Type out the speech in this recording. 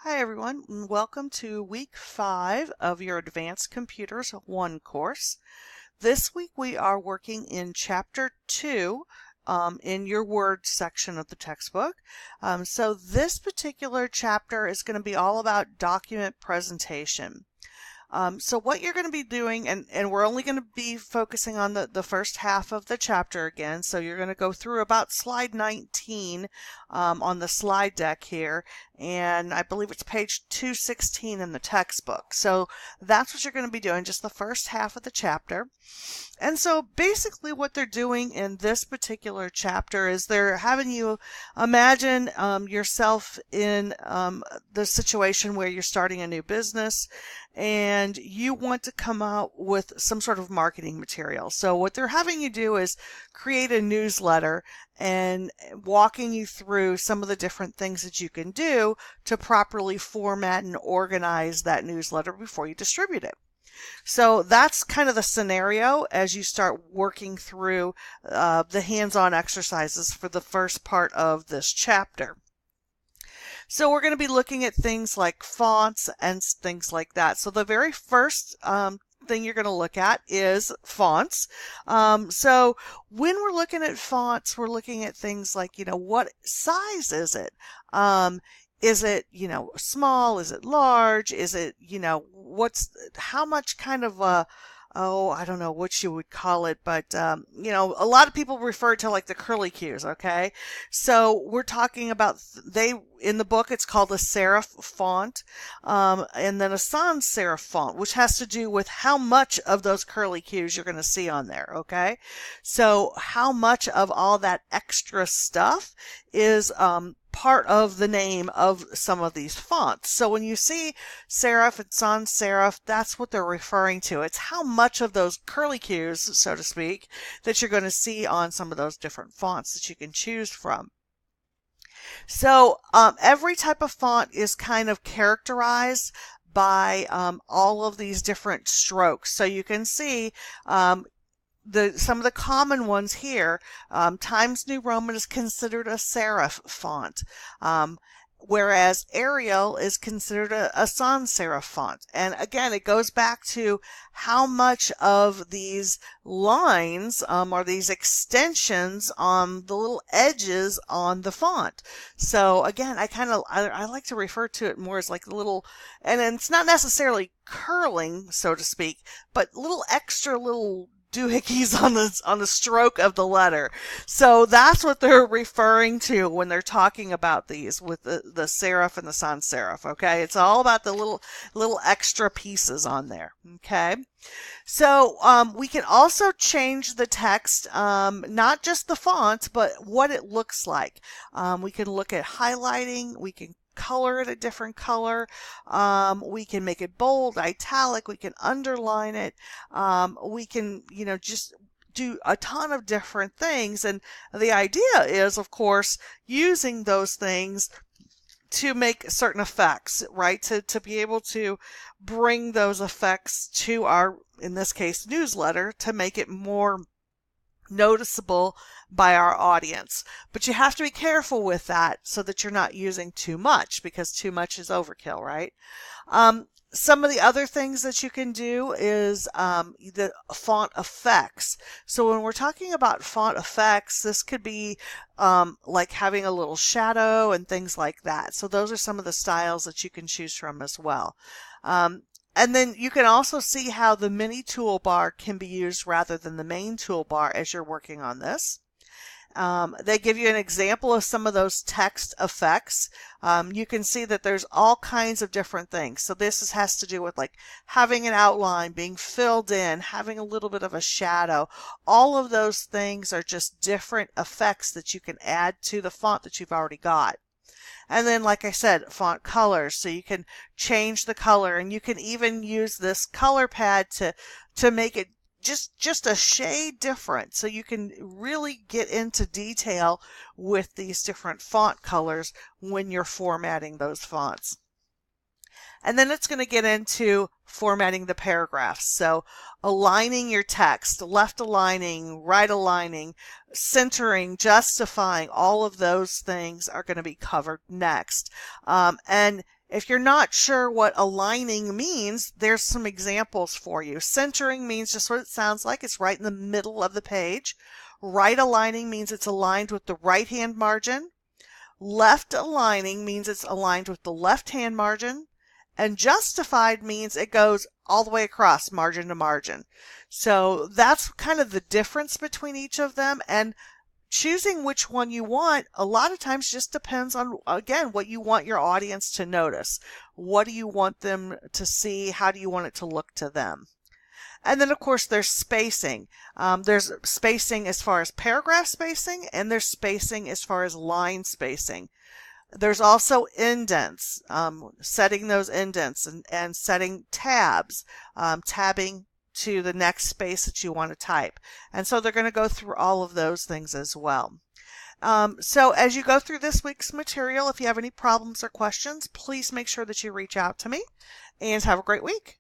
Hi everyone, and welcome to week 5 of your Advanced Computers 1 course. This week we are working in chapter 2 in your Word section of the textbook. So this particular chapter is going to be all about document presentation. So what you're going to be doing, and we're only going to be focusing on the first half of the chapter again, so you're going to go through about slide 19 on the slide deck here, and I believe it's page 216 in the textbook. So that's what you're going to be doing, just the first half of the chapter. And so basically what they're doing in this particular chapter is they're having you imagine yourself in the situation where you're starting a new business and you want to come out with some sort of marketing material. So what they're having you do is create a newsletter and walking you through some of the different things that you can do to properly format and organize that newsletter before you distribute it. So that's kind of the scenario as you start working through the hands-on exercises for the first part of this chapter. So we're going to be looking at things like fonts and things like that. So the very first thing you're going to look at is fonts. So when we're looking at fonts, we're looking at things like, what size is it? Is it, small? Is it large? Is it, how much kind of I don't know what you would call it, but, a lot of people refer to like the curly cues, okay? So we're talking about, in the book, it's called a serif font, and then a sans serif font, which has to do with how much of those curly cues you're going to see on there, okay? So how much of all that extra stuff is, part of the name of some of these fonts. So when you see serif and sans serif, that's what they're referring to. It's how much of those curly cues, so to speak, that you're going to see on some of those different fonts that you can choose from. So every type of font is kind of characterized by all of these different strokes. So you can see some of the common ones here. Times New Roman is considered a serif font, whereas Arial is considered a sans serif font. And again, it goes back to how much of these lines or these extensions on the little edges on the font. So again, I like to refer to it more as like the little, and it's not necessarily curling, so to speak, but little extra little doohickeys on the stroke of the letter. So that's what they're referring to when they're talking about these with the serif and the sans serif. Okay, it's all about the little extra pieces on there. Okay, so we can also change the text, not just the font, but what it looks like. We can look at highlighting. We can color it a different color. We can make it bold, italic. We can underline it. We can, just do a ton of different things. And the idea is, of course, using those things to make certain effects, right? To be able to bring those effects to our, in this case, newsletter to make it more noticeable by our audience. But you have to be careful with that so that you're not using too much, because too much is overkill, right? Some of the other things that you can do is the font effects. So when we're talking about font effects, this could be like having a little shadow and things like that. So those are some of the styles that you can choose from as well. And then you can also see how the mini toolbar can be used rather than the main toolbar as you're working on this. They give you an example of some of those text effects. You can see that there's all kinds of different things. So this has to do with like having an outline, being filled in, having a little bit of a shadow. All of those things are just different effects that you can add to the font that you've already got. And then, like I said, font colors. So you can change the color, and you can even use this color pad to make it just a shade different. So you can really get into detail with these different font colors when you're formatting those fonts. And then it's going to get into formatting the paragraphs. So aligning your text, left aligning, right aligning, centering, justifying, all of those things are going to be covered next. And If you're not sure what aligning means, there's some examples for you. Centering means just what it sounds like. It's right in the middle of the page. Right aligning means it's aligned with the right-hand margin. Left aligning means it's aligned with the left-hand margin. And justified means it goes all the way across, margin to margin. So that's kind of the difference between each of them. And choosing which one you want a lot of times just depends on, again, what you want your audience to notice. What do you want them to see? How do you want it to look to them? And then, of course, there's spacing. There's spacing as far as paragraph spacing, and there's spacing as far as line spacing. There's also indents, setting those indents and setting tabs, tabbing to the next space that you want to type. And so they're going to go through all of those things as well. So as you go through this week's material, if you have any problems or questions, please make sure that you reach out to me, and have a great week.